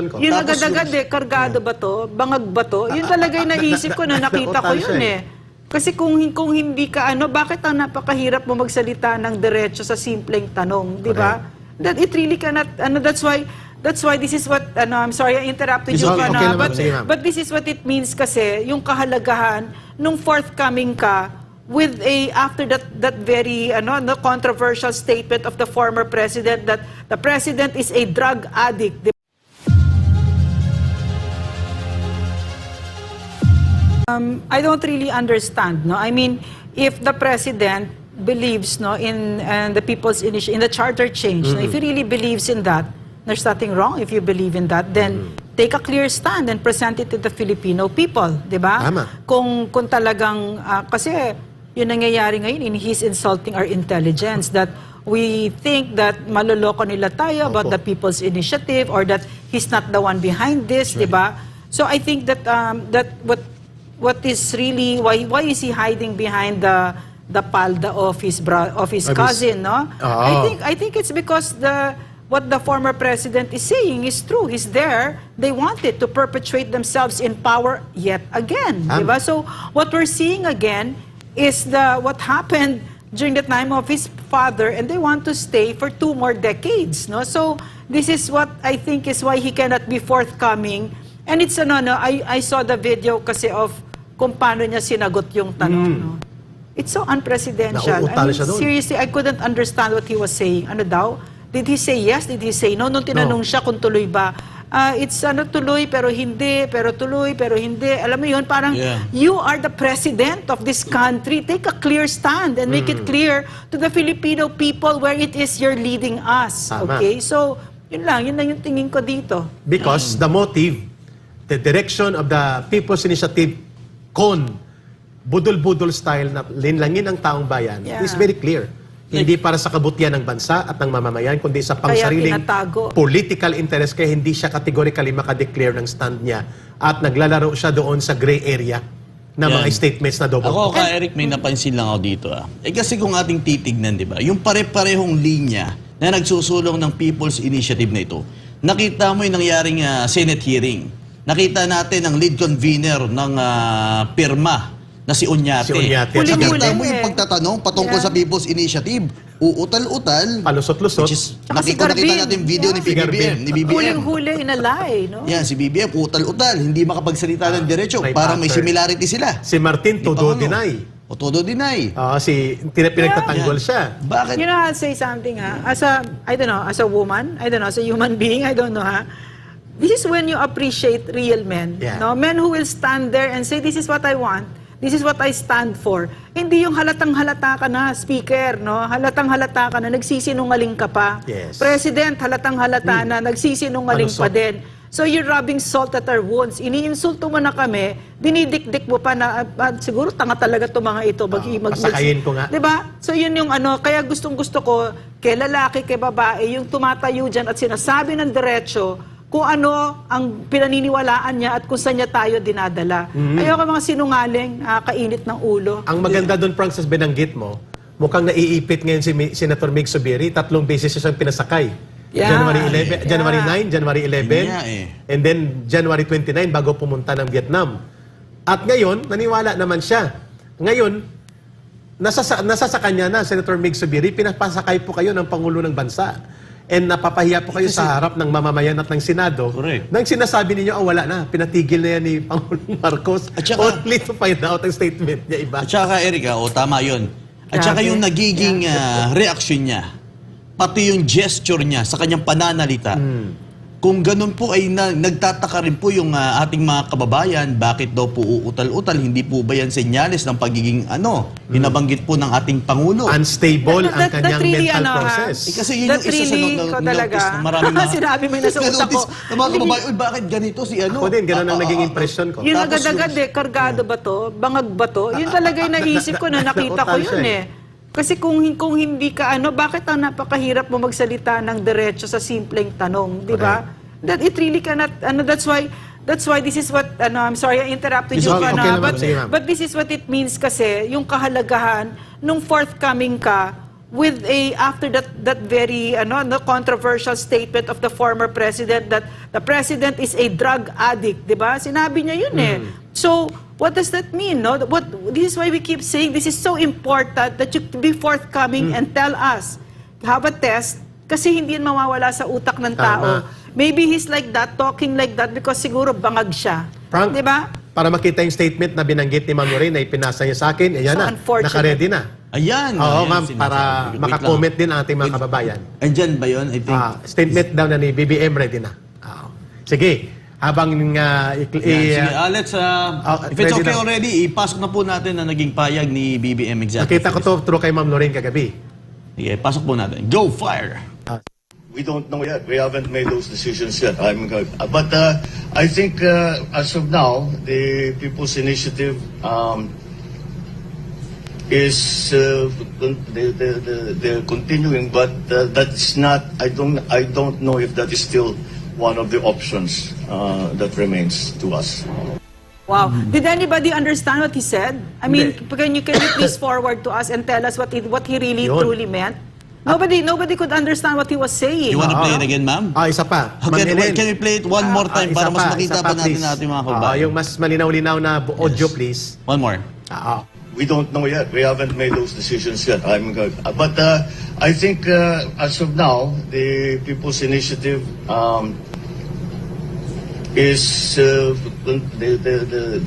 Yun agad-agad kargado ba to? Bangag ba to? Yun talaga yung naisip ko na nakita ko yun eh. Kasi kung hindi ka bakit ang napakahirap mo magsalita ng diretso sa simpleng tanong, di ba? That it really cannot, that's why this is what, I'm sorry, I interrupted you, but this is what it means kasi, yung kahalagahan, nung forthcoming ka, with after that very, the controversial statement of the former president that the president is a drug addict. I don't really understand, no? I mean, if the president believes, no, in the people's initiative, in the charter change, no, if he really believes in that, there's nothing wrong if you believe in that, then take a clear stand and present it to the Filipino people, di ba? Kung talagang, kasi yun nangyayari ngayon, he's insulting our intelligence, that we think that maloloko nila tayo about the people's initiative or that he's not the one behind this, di ba? So I think that what is really why is he hiding behind the palda of his cousin, no? I think it's because what the former president is saying is true. He's there. They wanted to perpetuate themselves in power yet again, diba? So what we're seeing again is what happened during the time of his father, and they want to stay for 2 more decades, no? So this is what I think is why he cannot be forthcoming. And it's I saw the video kasi of kung paano niya sinagot yung tanong. No? It's so unpresidential. I mean, seriously, I couldn't understand what he was saying. Ano daw? Did he say yes? Did he say no? Nung tinanong siya kung tuloy ba, it's tuloy pero hindi, pero tuloy pero hindi. Alam mo yun, parang you are the president of this country. Take a clear stand and make it clear to the Filipino people where it is you're leading us. Okay? So, yun lang yung tingin ko dito. Because the motive, the direction of the People's Initiative budol-budol style na linlangin ang taong bayan is very clear. Hindi para sa kabutihan ng bansa at ng mamamayan, kundi sa pangsariling political interest, kaya hindi siya categorically makadeclare ng stand niya at naglalaro siya doon sa gray area na mga statements na double. Ako, Eric, may napansin lang ako dito. Kasi kung ating titignan, di ba, yung pare-parehong linya na nagsusulong ng People's Initiative na ito, nakita mo yung nangyaring Senate hearing. Nakita natin ang lead convener ng pirma na si Oñate. Nakita mo yung pagtatanong patungkol sa People's Initiative. Uutal-utal. Palusot-lusot. Nakita natin video ni BBM. Huling-huli inalay, no? Yan, si BBM, utal-utal. Hindi makapagsalita ng diretso. Parang may similarity sila. Si Martin, todo deny. Todo deny. Pinagtatanggol siya. Bakit? You know, I'll say something, as a woman, as a human being, I don't know, this is when you appreciate real men. No? Men who will stand there and say, this is what I want. This is what I stand for. Hindi yung halatang-halata ka na, speaker, no? Halatang-halata ka na, nagsisinungaling ka pa. President, halatang-halata na, nagsisinungaling pa din. So you're rubbing salt at our wounds. Iniinsulto mo na kami, dinidikdik mo pa na, siguro tanga talaga itong mga ito. Pasakayin ko nga. Diba? So yun yung kaya gustong-gusto ko, kay lalaki, kay babae, yung tumatayo dyan at sinasabi ng diretso, kung ano ang pinaniniwalaan niya at kung saan niya tayo dinadala. Ayoko mga sinungaling, kainit ng ulo. Ang maganda doon, Francis, binanggit mo, mukhang naiipit ngayon si Senator Mig Zubiri, 3 beses siyang pinasakay. January 9, January 11, and then January 29 bago pumunta ng Vietnam. At ngayon, naniwala naman siya. Ngayon, nasa sa kanya na, Senator Mig Zubiri, pinapasakay po kayo ng Pangulo ng Bansa. And napapahiya po kayo sa harap ng mamamayan at ng Senado. Nang sinasabi ninyo, wala na, pinatigil na yan ni Pangulong Marcos. Only to find out ang statement niya iba. At saka, Eric, tama yun. At saka yung nagiging reaksyon niya, pati yung gesture niya sa kanyang pananalita, kung ganun po ay nagtataka rin po yung ating mga kababayan, bakit daw po uutal-utal, hindi po ba yan senyales ng pagiging binabanggit po ng ating Pangulo? Unstable ang kanyang mental process. Kasi yun yung isa sa notice na maraming mga... Sinabi mo na sa utak ko. Na mga kababayan, bakit ganito si Ako din, ganun ang naging impression ko. Yun agad-agad kargado ba to? Bangag ba to? Yun talaga yung naisip ko na nakita ko yun Kasi kung hindi ka bakit ang napakahirap mo magsalita ng diretso sa simpleng tanong, di ba? That it really cannot, that's why this is what, I'm sorry, I interrupted you, but this is what it means kasi, yung kahalagahan, nung forthcoming ka, with after that very no controversial statement of the former president that the president is a drug addict, 'di ba? Sinabi niya 'yun eh. So, what does that mean, no? This is why we keep saying this is so important that you be forthcoming and tell us. Have a test kasi hindi yan mawawala sa utak ng tao. Maybe he's like that, talking like that because siguro bangag siya. Frank, 'Di ba? para makita yung statement na binanggit ni Ma'am Lorraine na ipinasa niya sa akin, ayan So na, unfortunate. naka-ready na. Ayan. Oo, ayan, ma'am, sinasabi para ko. Wait makakomment lang. din ang ating mga kababayan. Andyan ba yun? I think. Statement daw na ni BBM ready na. Sige, habang Sige, let's, if it's ready okay na. already, ipasok na po natin ang naging payag ni BBM Executive. nakita ko to through kay Ma'am Lorraine kagabi. Sige, pasok po natin. Go fire! We don't know yet. We haven't made those decisions yet. But I think as of now, the People's Initiative is they're continuing, but that's not. I don't know if that is still one of the options that remains to us. Wow. Did anybody understand what he said? I mean, can you please forward to us and tell us what he really Yun. truly meant? Nobody could understand what he was saying. You wanna play it again, ma'am? Isa pa. Okay, Ma'am Helen. can we play it one more time Isa para mas pa, makita isa pa natin please. natin mga kababayan? Yung mas malinaw-linaw na audio, please. One more. We don't know yet. We haven't made those decisions yet. But I think as of now, the People's Initiative is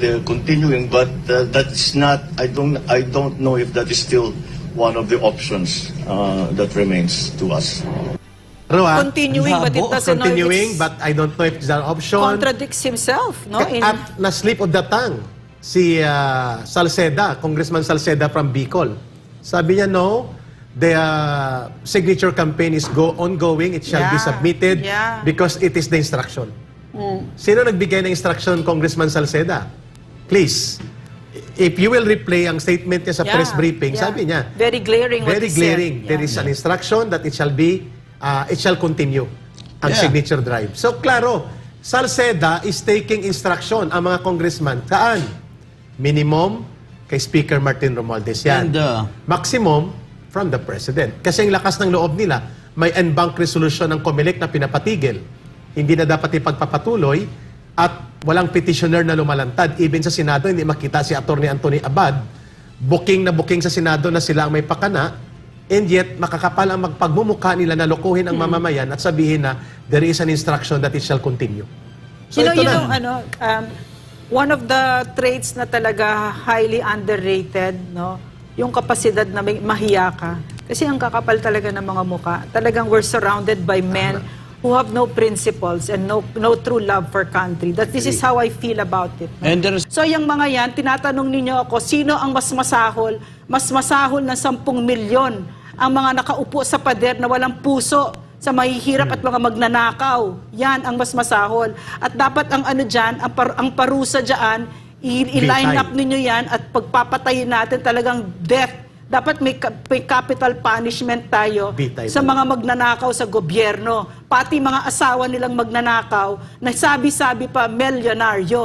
they're continuing, but that's not. I don't know if that is still one of the options that remains to us. Pero Continuing, but it doesn't know if continuing, it's but I don't know if it's an option. contradicts himself, no? At na-slip of the tongue si Salceda, Congressman Salceda from Bicol. Sabi niya, no, the signature campaign is ongoing, it shall be Yeah, submitted yeah. because it is the instruction. Sino nagbigay ng instruction, Congressman Salceda? Please, if you will replay ang statement niya sa press briefing, sabi niya, very glaring what very he glaring. said. There is an instruction that it shall be, it shall continue ang Yeah. signature drive. So, klaro, Salceda is taking instruction ang mga congressman. Saan? Minimum kay Speaker Martin Romualdez yan. And, Maximum from the President. Kasi ang lakas ng loob nila, may en banc resolution ng COMELEC na pinapatigil. Hindi na dapat ipagpapatuloy at walang petitioner na lumalantad. Even sa Senado, hindi makita si Atty. Anthony Abad. Booking na booking sa Senado na sila ang may pakana. And yet, makakapal ang magpagmumukha nila na lokohin ang mamamayan at sabihin na there is an instruction that it shall continue. So, ito na. One of the traits na talaga highly underrated, no? Yung kapasidad na mahiya ka. Kasi ang kakapal talaga ng mga muka. Talagang we're surrounded by men who have no principles and no true love for country. This is how I feel about it. No? And there's So yung mga yan, tinatanong ninyo ako, sino ang mas masahol? Mas masahol ng 10 milyon ang mga nakaupo sa pader na walang puso sa mahihirap at mga magnanakaw. Yan ang mas masahol. At dapat ang dyan, ang parusa dyan, i-line up ninyo yan at pagpapatayin natin talagang death. Dapat may capital punishment tayo Bitay sa ba? mga magnanakaw sa gobyerno. Pati mga asawa nilang magnanakaw na sabi-sabi pa, milyonaryo.